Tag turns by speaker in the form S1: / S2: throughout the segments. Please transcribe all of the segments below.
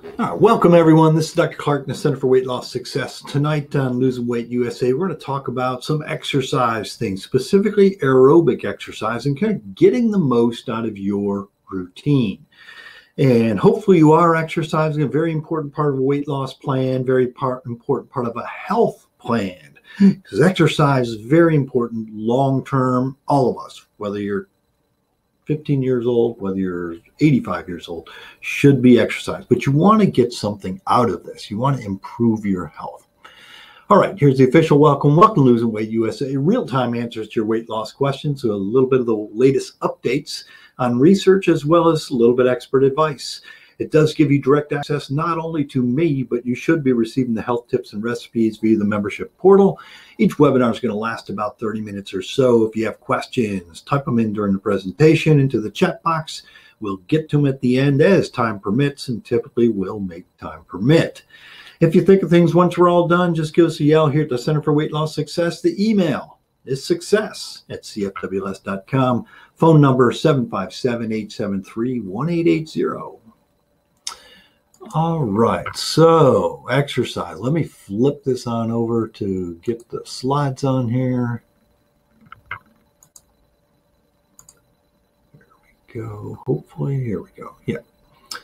S1: All right, welcome everyone. This is Dr. Clark in the Center for Weight Loss Success. Tonight on Losing Weight USA, we're going to talk about some exercise things, specifically aerobic exercise and kind of getting the most out of your routine. And hopefully you are exercising, a very important part of a weight loss plan, important part of a health plan. Because exercise is very important long-term, all of us, whether you're 15 years old, whether you're 85 years old, should be exercise. But you want to get something out of this. You want to improve your health. All right, here's the official welcome. Welcome to Losing Weight USA, real-time answers to your weight loss questions, so a little bit of the latest updates on research as well as a little bit of expert advice. It does give you direct access not only to me, but you should be receiving the health tips and recipes via the membership portal. Each webinar is going to last about 30 minutes or so. If you have questions, type them in during the presentation into the chat box. We'll get to them at the end as time permits, and typically we'll make time permit. If you think of things once we're all done, just give us a yell here at the Center for Weight Loss Success. The email is success@cfws.com. Phone number 757-873-1880. All right, so exercise. Let me flip this on over to get the slides on here. Here we go. Hopefully, here we go. Yeah.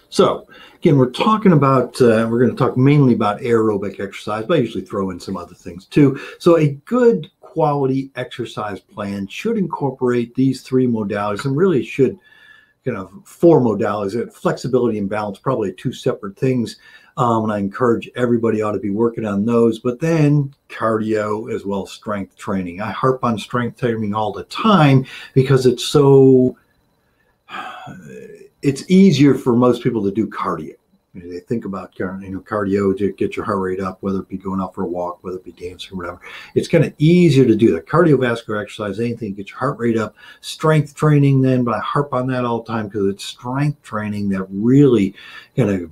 S1: So again, we're talking about, we're going to talk mainly about aerobic exercise, but I usually throw in some other things too. So a good quality exercise plan should incorporate these three modalities, and really should four modalities. Flexibility and balance, probably two separate things. And I encourage everybody ought to be working on those, but then cardio as well as strength training. I harp on strength training all the time because it's so, it's easier for most people to do cardio. They think about cardio to get your heart rate up, whether it be going out for a walk, whether it be dancing or whatever. It's kind of easier to do that. Cardiovascular exercise, anything to get your heart rate up. Strength training then, but I harp on that all the time because it's strength training that really kind of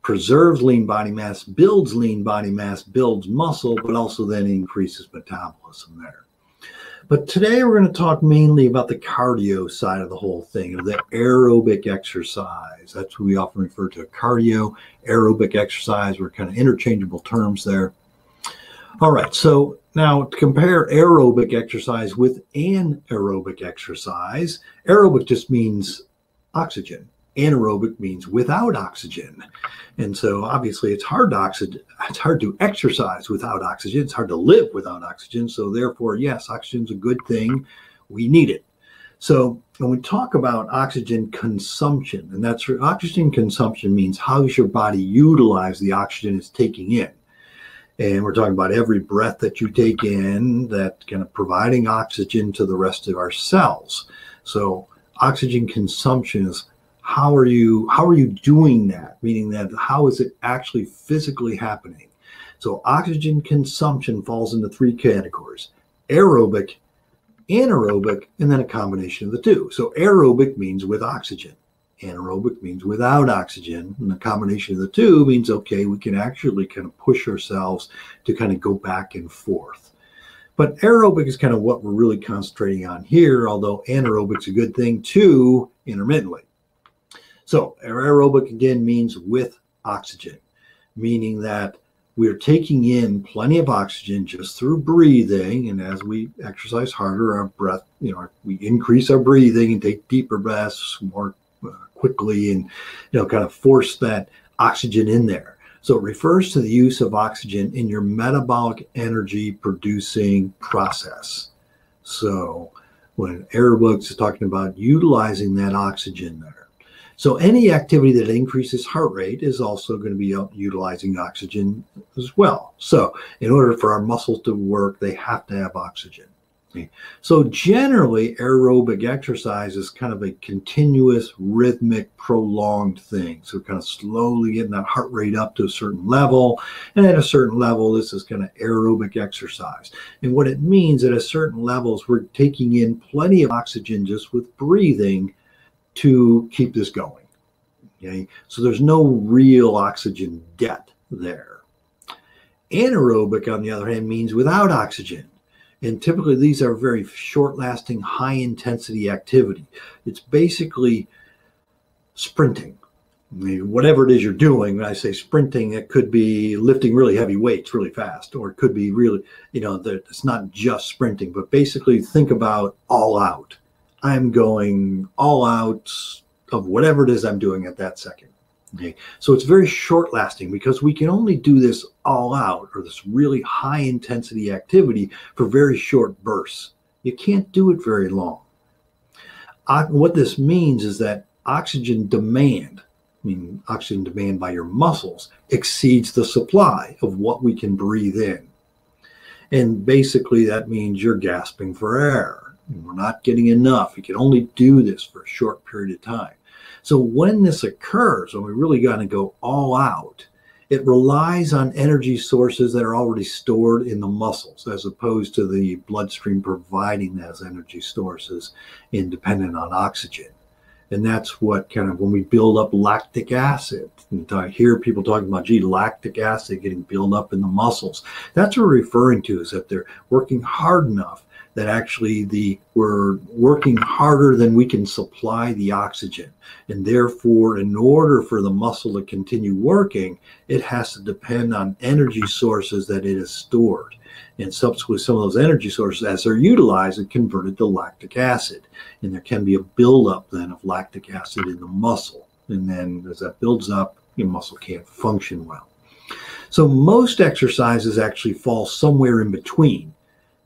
S1: preserves lean body mass, builds muscle, but also then increases metabolism there. But today we're going to talk mainly about the cardio side of the whole thing, of the aerobic exercise. That's what we often refer to, cardio, aerobic exercise. We're kind of interchangeable terms there. All right, so now to compare aerobic exercise with anaerobic exercise, aerobic just means oxygen. Anaerobic means without oxygen. And so obviously it's hard to exercise without oxygen. It's hard to live without oxygen. So therefore, yes, oxygen's a good thing. We need it. So when we talk about oxygen consumption, and that's oxygen consumption means how does your body utilize the oxygen it's taking in? And we're talking about every breath that you take in, that kind of providing oxygen to the rest of our cells. So oxygen consumption is how are you doing that? Meaning that how is it actually physically happening? So oxygen consumption falls into three categories: aerobic, anaerobic, and then a combination of the two. So aerobic means with oxygen. Anaerobic means without oxygen. And the combination of the two means, okay, we can actually kind of push ourselves to kind of go back and forth. But aerobic is kind of what we're really concentrating on here, although anaerobic's a good thing too, intermittently. So aerobic again means with oxygen, meaning that we're taking in plenty of oxygen just through breathing. And as we exercise harder, our breath, we increase our breathing and take deeper breaths more quickly and, kind of force that oxygen in there. So it refers to the use of oxygen in your metabolic energy producing process. So when aerobic is talking about utilizing that oxygen there. So any activity that increases heart rate is also going to be utilizing oxygen as well. So in order for our muscles to work, they have to have oxygen. Okay. So generally, aerobic exercise is kind of a continuous, rhythmic, prolonged thing. So kind of slowly getting that heart rate up to a certain level. And at a certain level, this is kind of aerobic exercise. And what it means at a certain levels, we're taking in plenty of oxygen just with breathing to keep this going. Okay, so there's no real oxygen debt there. Anaerobic, on the other hand, means without oxygen. And typically these are very short-lasting, high-intensity activity. It's basically sprinting. I mean, whatever it is you're doing, when I say sprinting, it could be lifting really heavy weights really fast, or it could be really, it's not just sprinting, but basically think about all out. I'm going all out of whatever it is I'm doing at that second. Okay. So it's very short lasting because we can only do this all out, or this really high intensity activity, for very short bursts. You can't do it very long. What this means is that oxygen demand by your muscles exceeds the supply of what we can breathe in. And basically that means you're gasping for air. We're not getting enough. You can only do this for a short period of time. So when this occurs, when we really got to go all out, it relies on energy sources that are already stored in the muscles, as opposed to the bloodstream providing those energy sources independent on oxygen. And that's what kind of, when we build up lactic acid, and I hear people talking about, lactic acid getting built up in the muscles. That's what we're referring to, is that they're working hard enough that actually we're working harder than we can supply the oxygen. And therefore, in order for the muscle to continue working, it has to depend on energy sources that it has stored. And subsequently, some of those energy sources, as they're utilized, are converted to lactic acid. And there can be a buildup then of lactic acid in the muscle. And then as that builds up, your muscle can't function well. So most exercises actually fall somewhere in between,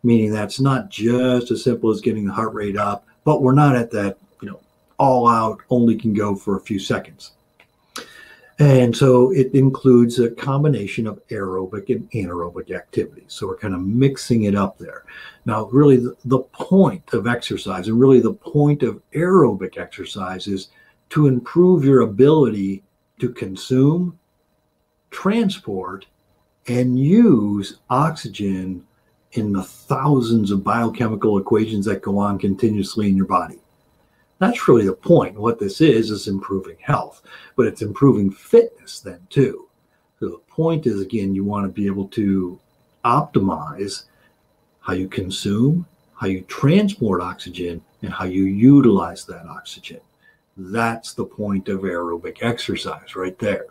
S1: meaning that's not just as simple as getting the heart rate up, but we're not at that, all out, only can go for a few seconds. And so it includes a combination of aerobic and anaerobic activities. So we're kind of mixing it up there. Now, really the point of exercise, and really the point of aerobic exercise, is to improve your ability to consume, transport, and use oxygen in the thousands of biochemical equations that go on continuously in your body. That's really the point. What this is improving health, but it's improving fitness then too. So the point is, again, you want to be able to optimize how you consume, how you transport oxygen, and how you utilize that oxygen. That's the point of aerobic exercise right there.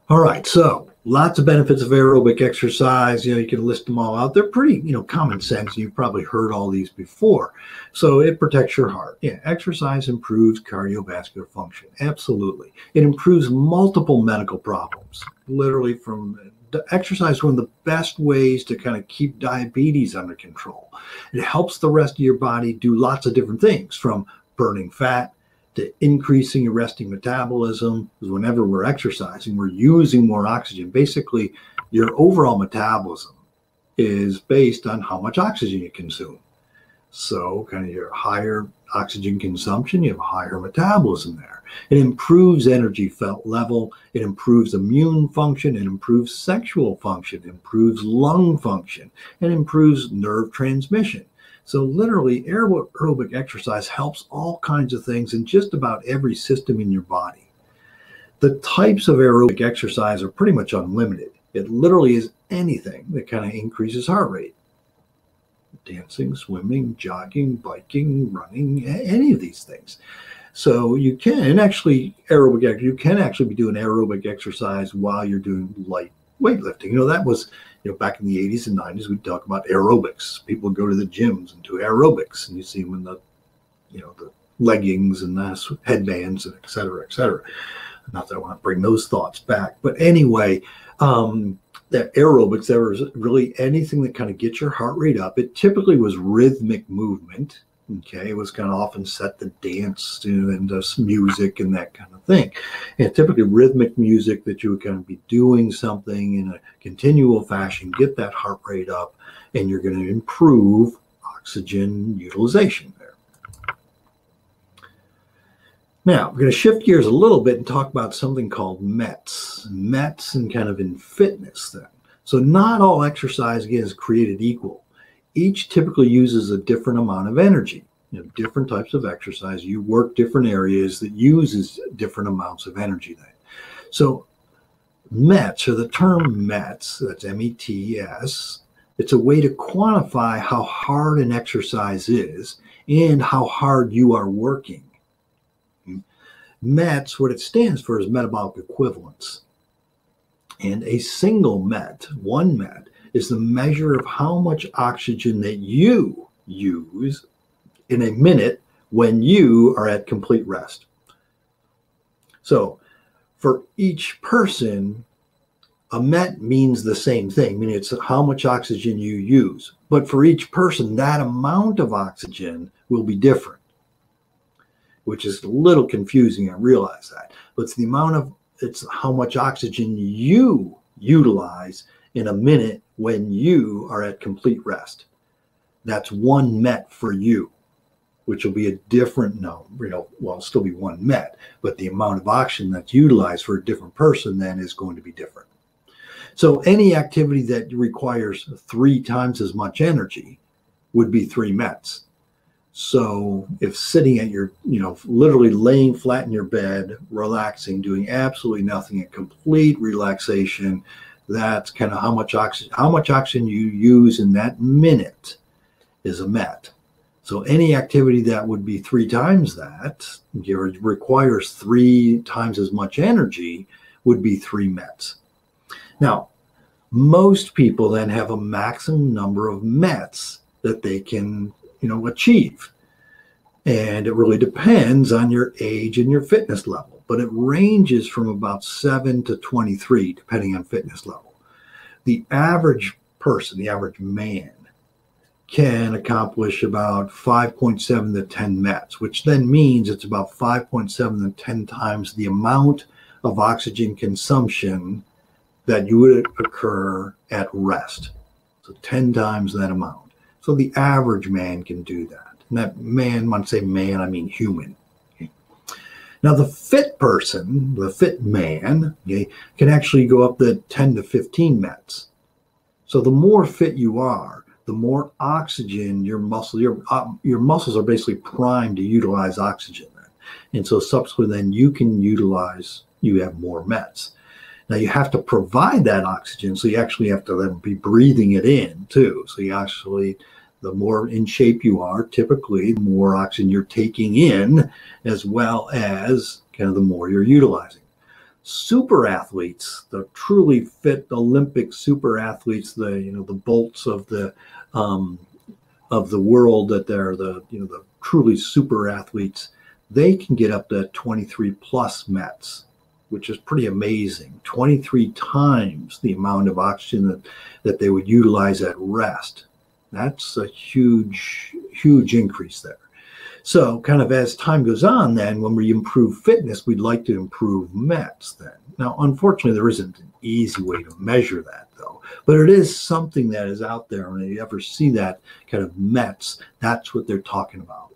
S1: All right, so lots of benefits of aerobic exercise. You can list them all out. They're pretty, common sense. You've probably heard all these before. So it protects your heart. Yeah, exercise improves cardiovascular function. Absolutely. It improves multiple medical problems. Literally, from exercise, one of the best ways to kind of keep diabetes under control. It helps the rest of your body do lots of different things, from burning fat to increasing your resting metabolism, because whenever we're exercising, we're using more oxygen. Basically, your overall metabolism is based on how much oxygen you consume. So kind of your higher oxygen consumption, you have a higher metabolism there. It improves energy level, it improves immune function, it improves sexual function, it improves lung function, and improves nerve transmission. So literally, aerobic exercise helps all kinds of things in just about every system in your body. The types of aerobic exercise are pretty much unlimited. It literally is anything that kind of increases heart rate. Dancing, swimming, jogging, biking, running, any of these things. So you can actually be doing aerobic exercise while you're doing light weightlifting. That was, back in the 80s and 90s, we'd talk about aerobics. People would go to the gyms and do aerobics, and you see them in the, the leggings and the headbands and et cetera, et cetera. Not that I want to bring those thoughts back, but anyway, that aerobics, there was really anything that kind of gets your heart rate up. It typically was rhythmic movement. Okay, it was kind of often set to dance and music and that kind of thing. And typically rhythmic music that you would kind of be doing something in a continual fashion, get that heart rate up, and you're going to improve oxygen utilization there. Now, we're going to shift gears a little bit and talk about something called METs. METs and kind of in fitness then. So not all exercise, again, is created equal. Each typically uses a different amount of energy. Different types of exercise, you work different areas that uses different amounts of energy then. So METs, or the term METs, that's METS, it's a way to quantify how hard an exercise is and how hard you are working. METs, what it stands for is metabolic equivalence. And a single MET, one MET, is the measure of how much oxygen that you use in a minute when you are at complete rest. So for each person, a MET means the same thing, meaning it's how much oxygen you use. But for each person, that amount of oxygen will be different, which is a little confusing. I realize that. But it's how much oxygen you utilize in a minute when you are at complete rest. That's one MET for you, which will be a different number, well, it'll still be one MET, but the amount of oxygen that's utilized for a different person then is going to be different. So any activity that requires 3 times as much energy would be 3 METs. So if sitting at your, literally laying flat in your bed, relaxing, doing absolutely nothing, a complete relaxation, that's kind of how much oxygen you use in that minute is a MET. So any activity that would be 3 times that, requires 3 times as much energy, would be 3 METs. Now, most people then have a maximum number of METs that they can, achieve. And it really depends on your age and your fitness level, but it ranges from about 7 to 23, depending on fitness level. The average person, the average man, can accomplish about 5.7 to 10 METs, which then means it's about 5.7 to 10 times the amount of oxygen consumption that you would occur at rest. So 10 times that amount. So the average man can do that. And that man, when I say man, I mean human. Okay. Now the fit person, the fit man, can actually go up to 10 to 15 METs. So the more fit you are, the more oxygen your muscles are basically primed to utilize oxygen then. And so subsequently then you have more METs. Now you have to provide that oxygen, so you actually have to then be breathing it in too. So the more in shape you are, typically the more oxygen you're taking in, as well as kind of the more you're utilizing. Super athletes, the truly fit Olympic super athletes, the bolts of the world, that they're the truly super athletes, they can get up to 23 plus METs, which is pretty amazing. 23 times the amount of oxygen that they would utilize at rest. That's a huge increase there. So kind of as time goes on then, when we improve fitness, we'd like to improve METs then. Now, unfortunately, there isn't an easy way to measure that though, but it is something that is out there. When you ever see that kind of METs, that's what they're talking about.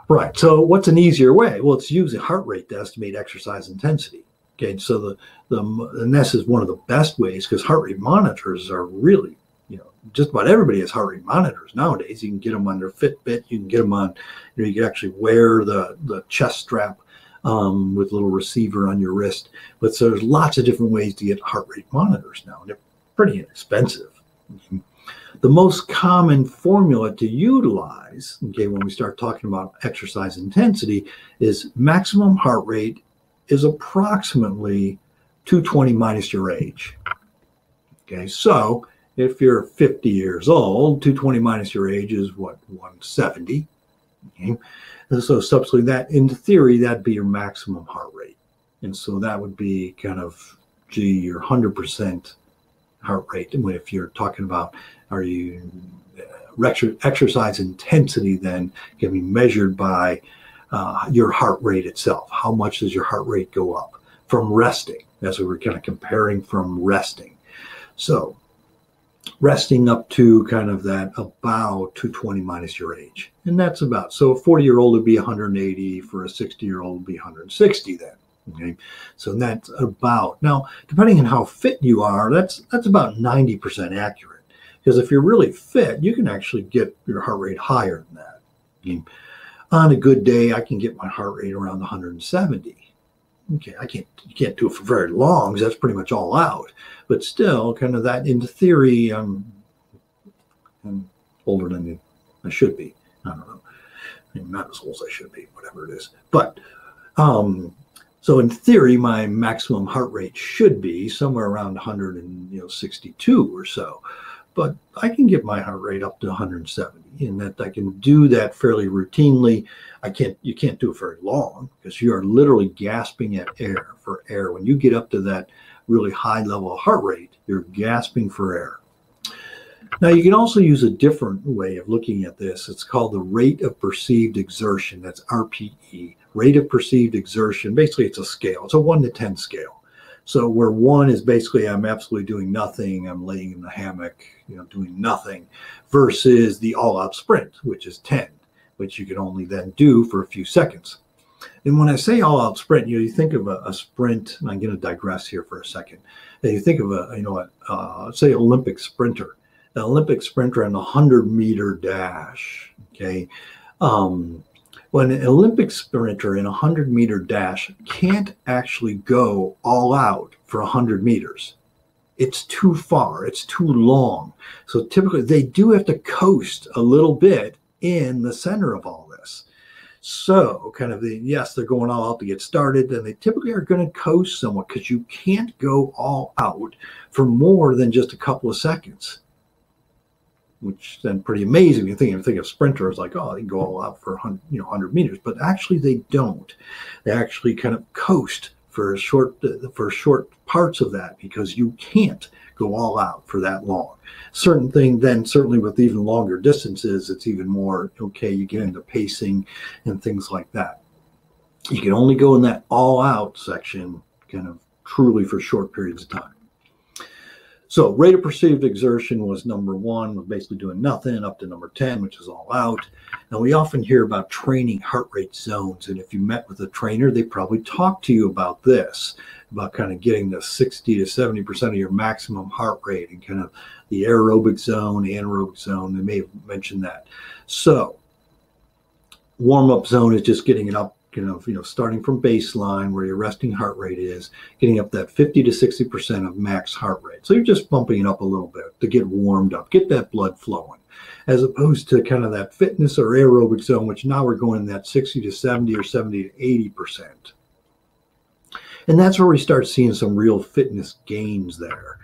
S1: Right, so what's an easier way? Well, it's using heart rate to estimate exercise intensity. Okay, so and this is one of the best ways, because heart rate monitors are really, just about everybody has heart rate monitors nowadays. You can get them on their Fitbit. You can get them on, you can actually wear the chest strap with a little receiver on your wrist. But so there's lots of different ways to get heart rate monitors now. They're pretty inexpensive. The most common formula to utilize, when we start talking about exercise intensity, is maximum heart rate is approximately 220 minus your age. Okay, so if you're 50 years old, 220 minus your age is what, 170. Okay? And so subsequently that, in theory, that'd be your maximum heart rate. And so that would be kind of, your 100% heart rate. And if you're talking about, exercise intensity then can be measured by your heart rate itself. How much does your heart rate go up from resting? That's what we're kind of comparing from resting. So resting up to kind of that about 220 minus your age. And that's about, so a 40-year-old would be 180, for a 60-year-old would be 160 then. Okay, so that's about, now depending on how fit you are, that's about 90% accurate. Because if you're really fit, you can actually get your heart rate higher than that. Okay. On a good day, I can get my heart rate around 170. Okay, you can't do it for very long, because that's pretty much all out. But still, kind of that, in theory, I'm older than I should be. I don't know. I'm not as old as I should be, whatever it is. But So in theory, my maximum heart rate should be somewhere around 162 or so, but I can get my heart rate up to 170, and that I can do that fairly routinely. You can't do it very long because you are literally gasping at air for air. When you get up to that really high level of heart rate, you're gasping for air. Now, you can also use a different way of looking at this. It's called the rate of perceived exertion. That's RPE, rate of perceived exertion. Basically, it's a scale. It's a 1 to 10 scale. So where 1 is basically I'm absolutely doing nothing. I'm laying in the hammock, doing nothing, versus the all-out sprint, which is 10, which you can only then do for a few seconds. And when I say all-out sprint, you think of a sprint, and I'm going to digress here for a second. And you think of say Olympic sprinter. An Olympic sprinter on the 100-meter dash, okay? When an Olympic sprinter in a 100-meter dash can't actually go all out for 100 meters. It's too far. It's too long. So typically, they do have to coast a little bit in the center of all this. So yes, they're going all out to get started, and they typically are going to coast somewhat because you can't go all out for more than just a couple of seconds. Which then pretty amazing. You think of sprinters like, oh, they can go all out for 100 meters, but actually they don't. They actually kind of coast for short parts of that because you can't go all out for that long. Certainly with even longer distances, it's even more okay. You get into pacing and things like that. You can only go in that all out section kind of truly for short periods of time. So rate of perceived exertion was number 1, was basically doing nothing, up to number 10, which is all out. Now, we often hear about training heart rate zones, and if you met with a trainer, they probably talk to you about this, about kind of getting the 60 to 70% of your maximum heart rate and kind of the aerobic zone, anaerobic zone. They may have mentioned that. So warm-up zone is just getting it up, starting from baseline where your resting heart rate is, getting up that 50 to 60% of max heart rate. So you're just bumping it up a little bit to get warmed up, get that blood flowing, as opposed to kind of that fitness or aerobic zone, which now we're going in that 60 to 70 or 70 to 80%. And that's where we start seeing some real fitness gains there.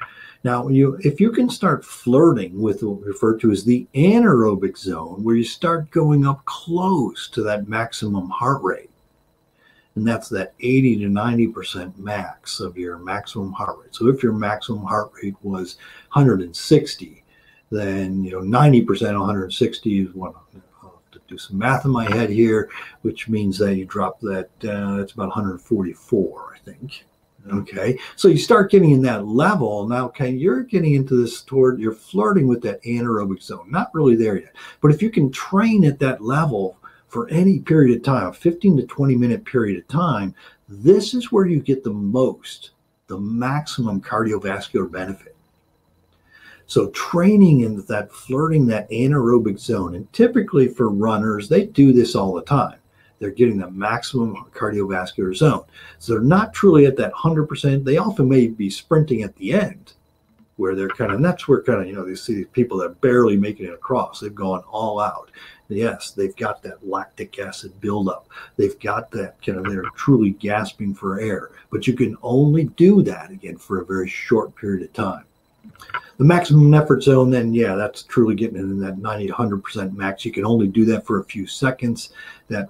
S1: Now, if you can start flirting with what we refer to as the anaerobic zone, where you start going up close to that maximum heart rate, and that's that 80 to 90% max of your maximum heart rate. So if your maximum heart rate was 160, then 90% of 160 is what, I'll have to do some math in my head here, which means that you drop that, it's about 144, I think. Okay, so you start getting in that level now. Okay, you're getting into this you're flirting with that anaerobic zone. Not really there yet, but if you can train at that level for any period of time, a 15 to 20 minute period of time, this is where you get the maximum cardiovascular benefit. So training in that, flirting that anaerobic zone, and typically for runners, they do this all the time. They're getting the maximum cardiovascular zone. So they're not truly at that 100%. They often may be sprinting at the end, where they're and that's where you see these people that are barely making it across. They've gone all out. Yes, they've got that lactic acid buildup. They've got that they're truly gasping for air. But you can only do that, again, for a very short period of time. The maximum effort zone, then, yeah, that's truly getting in that 90 to 100% max. You can only do that for a few seconds. That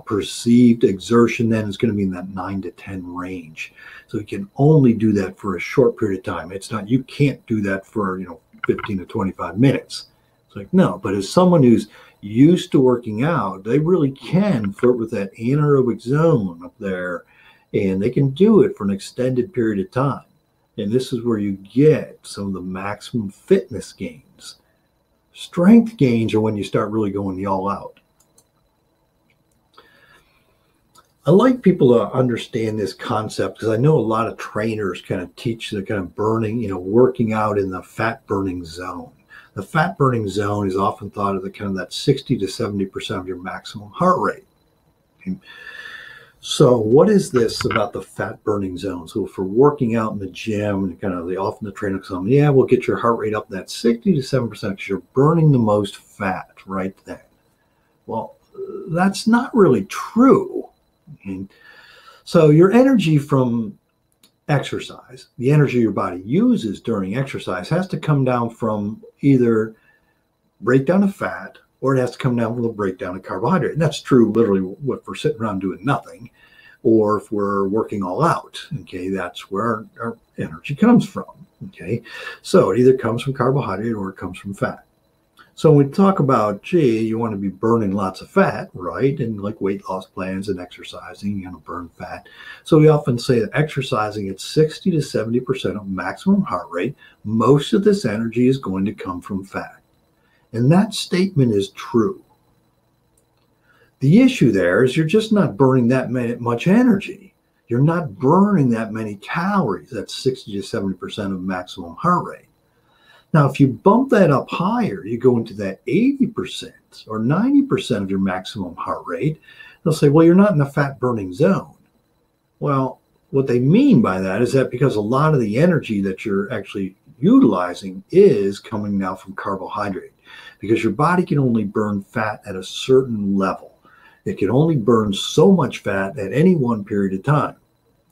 S1: perceived exertion then is going to be in that 9 to 10 range. So you can only do that for a short period of time. It's not, you can't do that for 15 to 25 minutes. It's like, no, but as someone who's used to working out, they really can flirt with that anaerobic zone up there, and they can do it for an extended period of time. And this is where you get some of the maximum fitness gains. Strength gains are when you start really going the all out. I like people to understand this concept because I know a lot of trainers kind of teach the kind of burning, working out in the fat burning zone. The fat burning zone is often thought of the kind of that 60 to 70% of your maximum heart rate. Okay. So what is this about the fat burning zone? So for working out in the gym, often the trainer comes, yeah, we'll get your heart rate up that 60 to 7% because you're burning the most fat right then. Well, that's not really true. And so your energy from exercise, the energy your body uses during exercise, has to come down from either breakdown of fat, or it has to come down from the breakdown of carbohydrate. And that's true literally if we're sitting around doing nothing, or if we're working all out. Okay, that's where our energy comes from. Okay, so it either comes from carbohydrate or it comes from fat. So when we talk about, gee, you want to be burning lots of fat, right? And like weight loss plans and exercising, you're going to burn fat. So we often say that exercising at 60 to 70% of maximum heart rate, most of this energy is going to come from fat. And that statement is true. The issue there is you're just not burning that much energy. You're not burning that many calories. That's 60 to 70% of maximum heart rate. Now, if you bump that up higher, you go into that 80% or 90% of your maximum heart rate, they'll say, well, you're not in the fat burning zone. Well, what they mean by that is that because a lot of the energy that you're actually utilizing is coming now from carbohydrate, because your body can only burn fat at a certain level. It can only burn so much fat at any one period of time.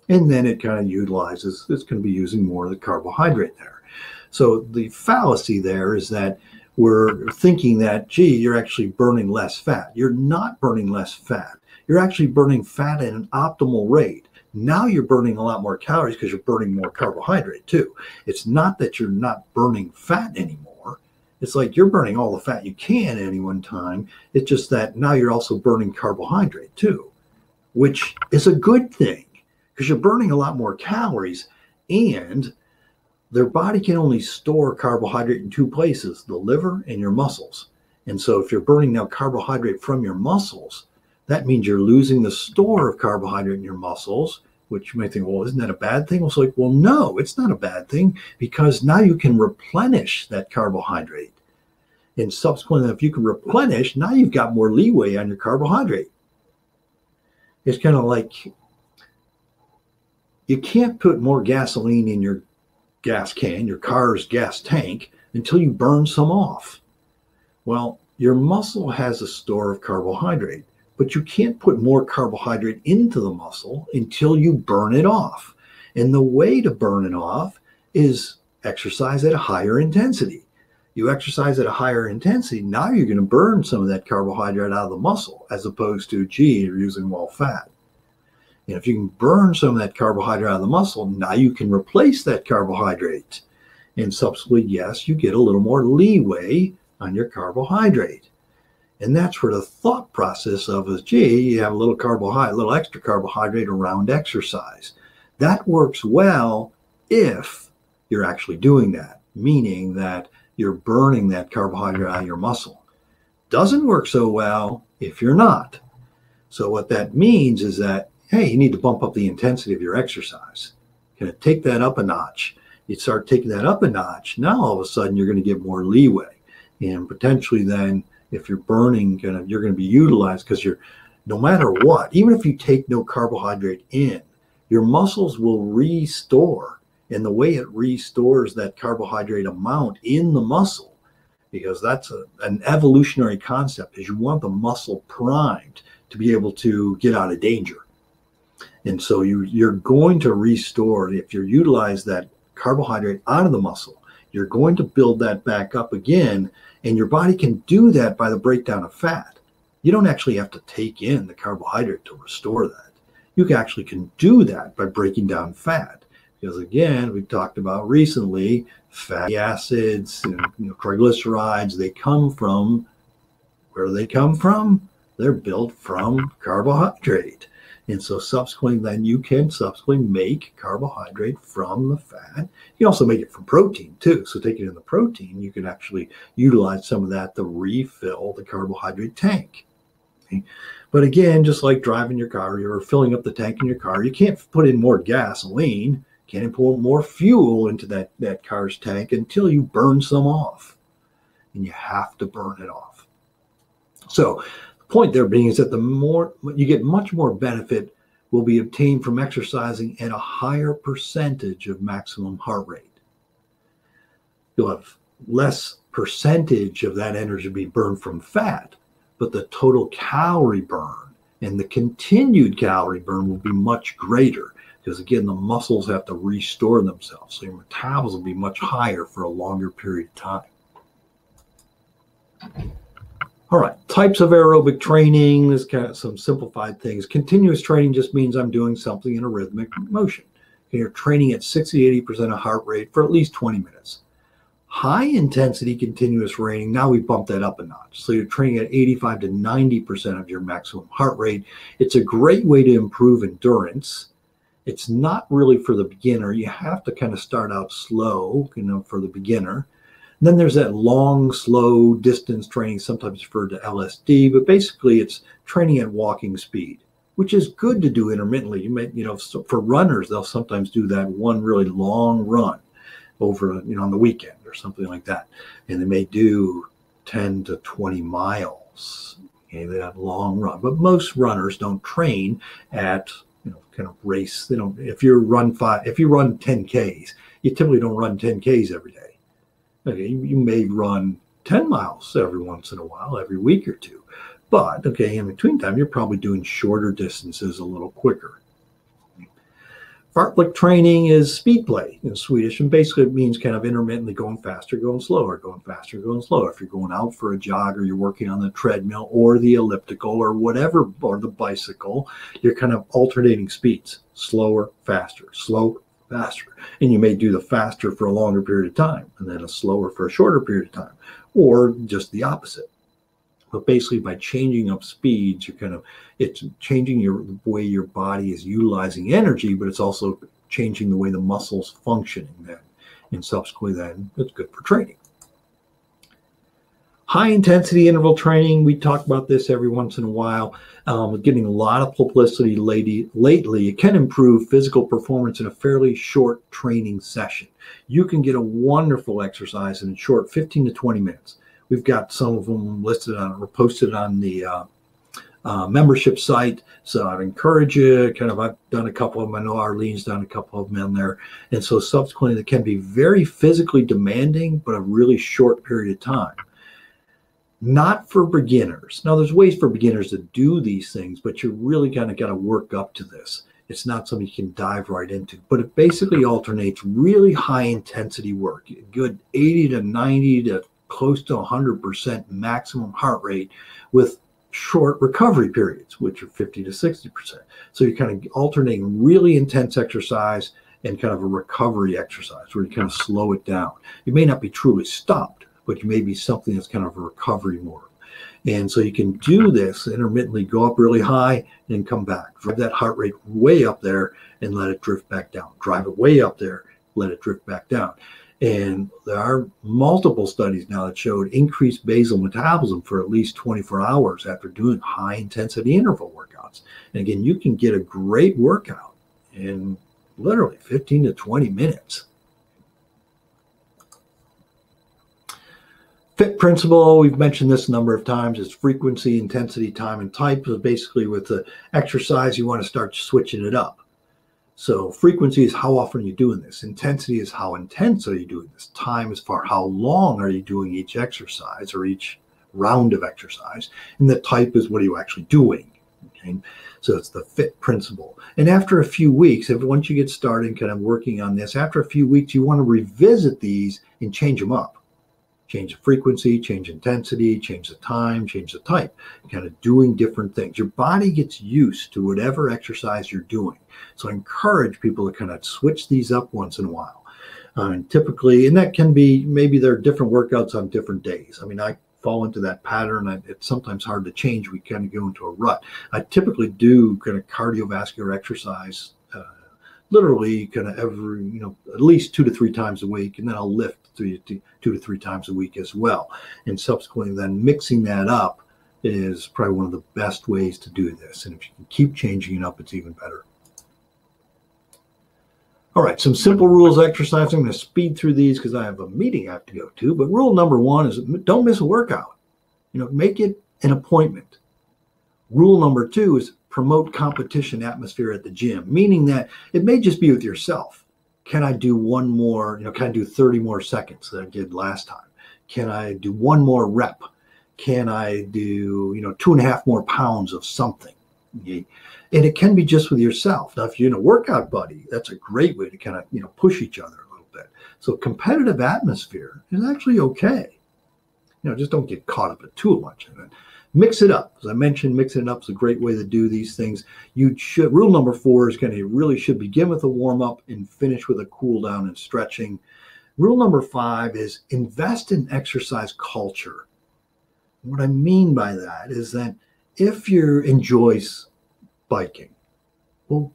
S1: And then it kind of utilizes, it's going to be using more of the carbohydrate there. So the fallacy there is that we're thinking that, gee, you're actually burning less fat. You're not burning less fat. You're actually burning fat at an optimal rate. Now you're burning a lot more calories because you're burning more carbohydrate too. It's not that you're not burning fat anymore. It's like you're burning all the fat you can at any one time. It's just that now you're also burning carbohydrate too, which is a good thing because you're burning a lot more calories, and their body can only store carbohydrate in two places, the liver and your muscles. And so if you're burning now carbohydrate from your muscles, that means you're losing the store of carbohydrate in your muscles, which you may think, well, isn't that a bad thing? Well, it's like, well, no, it's not a bad thing, because now you can replenish that carbohydrate. And subsequently, if you can replenish, now you've got more leeway on your carbohydrate. It's kind of like you can't put more gasoline in your gas can, your car's gas tank, until you burn some off. Well, your muscle has a store of carbohydrate, but you can't put more carbohydrate into the muscle until you burn it off. And the way to burn it off is exercise at a higher intensity. You exercise at a higher intensity, now you're going to burn some of that carbohydrate out of the muscle, as opposed to, gee, you're using all fat. And if you can burn some of that carbohydrate out of the muscle, now you can replace that carbohydrate. And subsequently, yes, you get a little more leeway on your carbohydrate. And that's where the thought process of is, gee, you have a little carbohydrate, a little extra carbohydrate around exercise. That works well if you're actually doing that, meaning that you're burning that carbohydrate out of your muscle. Doesn't work so well if you're not. So what that means is that, hey, you need to bump up the intensity of your exercise. You're going to take that up a notch. You start taking that up a notch, now all of a sudden you're going to get more leeway. And potentially then, if you're burning, you're going to be utilized, because you're, no matter what, even if you take no carbohydrate in, your muscles will restore. And the way it restores that carbohydrate amount in the muscle, because that's an evolutionary concept, is you want the muscle primed to be able to get out of danger. And so you're going to restore, if you utilize that carbohydrate out of the muscle, you're going to build that back up again. And your body can do that by the breakdown of fat. You don't actually have to take in the carbohydrate to restore that. You actually can do that by breaking down fat. Because again, we talked about recently, fatty acids and triglycerides, they come from, where do they come from? They're built from carbohydrate. And so subsequently, then you can subsequently make carbohydrate from the fat. You can also make it from protein too. So taking in the protein, you can actually utilize some of that to refill the carbohydrate tank. Okay? But again, just like driving your car, you're filling up the tank in your car, you can't put in more gasoline, can't pour more fuel into that car's tank until you burn some off. And you have to burn it off. So point there being is that the more you get, much more benefit will be obtained from exercising at a higher percentage of maximum heart rate. You'll have less percentage of that energy be burned from fat, but the total calorie burn And the continued calorie burn will be much greater because, again, the muscles have to restore themselves. So your metabolism will be much higher for a longer period of time. All right, types of aerobic training. There's kind of some simplified things. Continuous training just means I'm doing something in a rhythmic motion. You're training at 60 to 80% of heart rate for at least 20 minutes. High intensity continuous training, now we bump that up a notch. So you're training at 85 to 90% of your maximum heart rate. It's a great way to improve endurance. It's not really for the beginner. You have to kind of start out slow, for the beginner. And then there's that long, slow distance training, sometimes referred to LSD, but basically it's training at walking speed, which is good to do intermittently. You may, for runners, they'll sometimes do that one really long run over, on the weekend or something like that. And they may do 10 to 20 miles. Okay, they have a long run, but most runners don't train at, kind of race. They don't, if you run 10 Ks, you typically don't run 10 Ks every day. Okay, you may run 10 miles every once in a while, every week or two. But, okay, in between time, you're probably doing shorter distances a little quicker. Fartlek training is speed play in Swedish, and basically it means kind of intermittently going faster, going slower, going faster, going slower. If you're going out for a jog or you're working on the treadmill or the elliptical or whatever, or the bicycle, you're kind of alternating speeds, slower, faster, slow, faster. And you may do the faster for a longer period of time and then a slower for a shorter period of time, or just the opposite. But basically by changing up speeds, it's changing the way your body is utilizing energy, but it's also changing the way the muscles functioning then. And subsequently then it's good for training. High intensity interval training, we talk about this every once in a while. Getting a lot of publicity lately. It can improve physical performance in a fairly short training session. You can get a wonderful exercise in a short 15 to 20 minutes. We've got some of them listed on or posted on the membership site. So I'd encourage you, I've done a couple of them. I know Arlene's done a couple of them in there. And so subsequently, they can be very physically demanding, but a really short period of time. Not for beginners. Now, there's ways for beginners to do these things, but you really got to work up to this. It's not something you can dive right into, but it basically alternates really high intensity work, good 80 to 90 to close to 100% maximum heart rate with short recovery periods, which are 50 to 60%. So you're kind of alternating really intense exercise and kind of a recovery exercise where you kind of slow it down. You may not be truly stopped, but you may be something that's kind of a recovery mode. And so you can do this intermittently, go up really high and come back. Drive that heart rate way up there and let it drift back down. Drive it way up there, let it drift back down. And there are multiple studies now that showed increased basal metabolism for at least 24 hours after doing high intensity interval workouts. And again, you can get a great workout in literally 15 to 20 minutes. FIT principle, we've mentioned this a number of times, is frequency, intensity, time, and type. So basically with the exercise, you want to start switching it up. So frequency is how often are you doing this. Intensity is how intense are you doing this. Time is for how long are you doing each exercise or each round of exercise. And the type is what are you actually doing. Okay? So it's the FIT principle. And after a few weeks, once you get started kind of working on this, after a few weeks, you want to revisit these and change them up. Change the frequency, change intensity, change the time, change the type, kind of doing different things. Your body gets used to whatever exercise you're doing. So I encourage people to kind of switch these up once in a while. And typically, and that can be, maybe there are different workouts on different days. I mean, I fall into that pattern. It's sometimes hard to change. We kind of go into a rut. I typically do kind of cardiovascular exercise literally kind of every, at least 2 to 3 times a week. And then I'll lift 2 to 3 times a week as well. And subsequently then mixing that up is probably one of the best ways to do this. And if you can keep changing it up, it's even better. All right, some simple rules of exercise. I'm going to speed through these because I have a meeting I have to go to. But rule number 1 is don't miss a workout. Make it an appointment. Rule number 2 is promote competition atmosphere at the gym, meaning that it may just be with yourself. Can I do one more, can I do 30 more seconds that I did last time? Can I do one more rep? Can I do, 2.5 more pounds of something? Okay? And it can be just with yourself. Now, if you're in a workout buddy, that's a great way to kind of, push each other a little bit. So competitive atmosphere is actually okay. Just don't get caught up in too much of it. Mix it up. As I mentioned, mixing it up is a great way to do these things. Rule number 4 is really should begin with a warm up and finish with a cool down and stretching. Rule number 5 is invest in exercise culture. What I mean by that is that if you enjoy biking, well,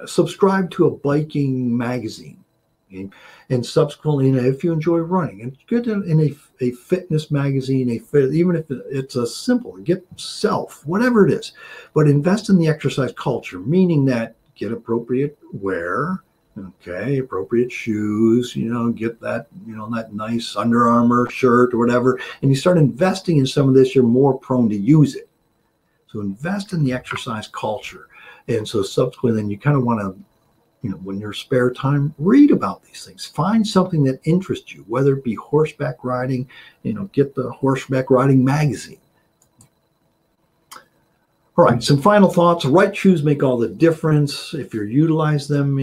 S1: subscribe to a biking magazine. Okay? And subsequently, if you enjoy running, and get in a fitness magazine, even if it's a simple, get whatever it is, but invest in the exercise culture, meaning that get appropriate wear, okay, appropriate shoes, get that, that nice Under Armour shirt or whatever, and you start investing in some of this, you're more prone to use it. So invest in the exercise culture. And so subsequently, then you kind of want to, when your spare time, read about these things. Find something that interests you, whether it be horseback riding, get the horseback riding magazine. All right, some final thoughts. Right shoes make all the difference. If you utilize them,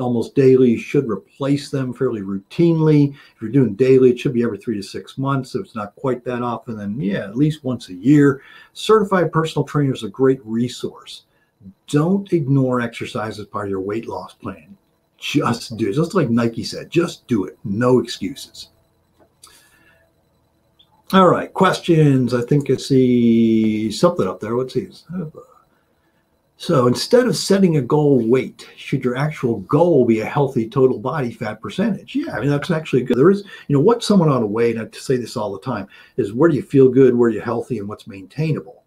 S1: almost daily, you should replace them fairly routinely. If you're doing daily, it should be every 3 to 6 months. If it's not quite that often, then at least once a year. Certified personal trainer is a great resource. Don't ignore exercise as part of your weight loss plan. Just do it. Just like Nike said, just do it. No excuses. All right, questions. I think I see something up there. Let's see. So instead of setting a goal weight, should your actual goal be a healthy total body fat percentage? Yeah, that's actually good. There is, what someone ought to weigh, and I say this all the time, is where do you feel good, where are you healthy, and what's maintainable.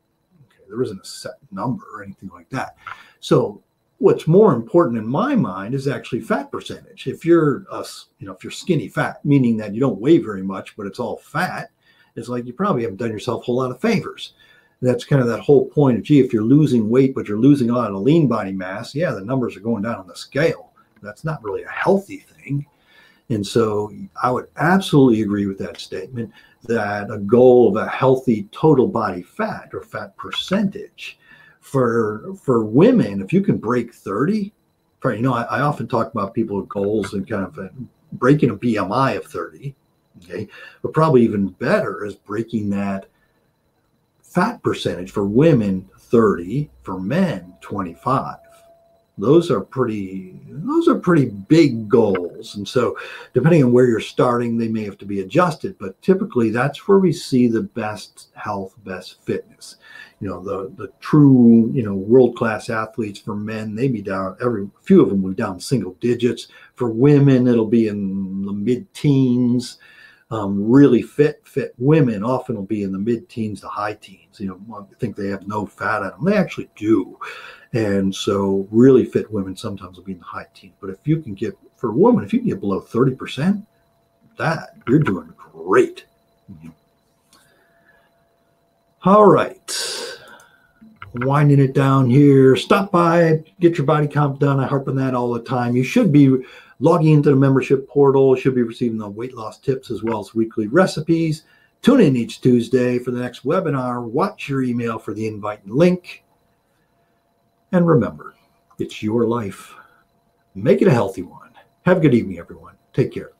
S1: Okay, there isn't a set number or anything like that. So what's more important in my mind is actually fat percentage. If you're if you're skinny fat, meaning that you don't weigh very much, but it's all fat, it's like you probably haven't done yourself a whole lot of favors. That's kind of that whole point of, if you're losing weight, but you're losing a lot of lean body mass, the numbers are going down on the scale. That's not really a healthy thing. And so I would absolutely agree with that statement, that a goal of a healthy total body fat or fat percentage for women, if you can break 30, I often talk about people with goals and kind of breaking a BMI of 30. Okay, but probably even better is breaking that fat percentage for women 30, for men 25. Those are pretty big goals. And so depending on where you're starting, they may have to be adjusted, but typically that's where we see the best health, best fitness. The true, world-class athletes for men, they be down, few of them will be down single digits. For women, it'll be in the mid-teens. Really fit women often will be in the mid-teens to high teens. I think they have no fat on them. They actually do. And so really fit women sometimes will be in the high teens. But if you can get, for a woman, if you can get below 30%, you're doing great. All right. Winding it down here. Stop by, get your body comp done. I harp on that all the time. You should be logging into the membership portal, should be receiving the weight loss tips as well as weekly recipes. Tune in each Tuesday for the next webinar. Watch your email for the invite and link. And remember, it's your life. Make it a healthy one. Have a good evening, everyone. Take care.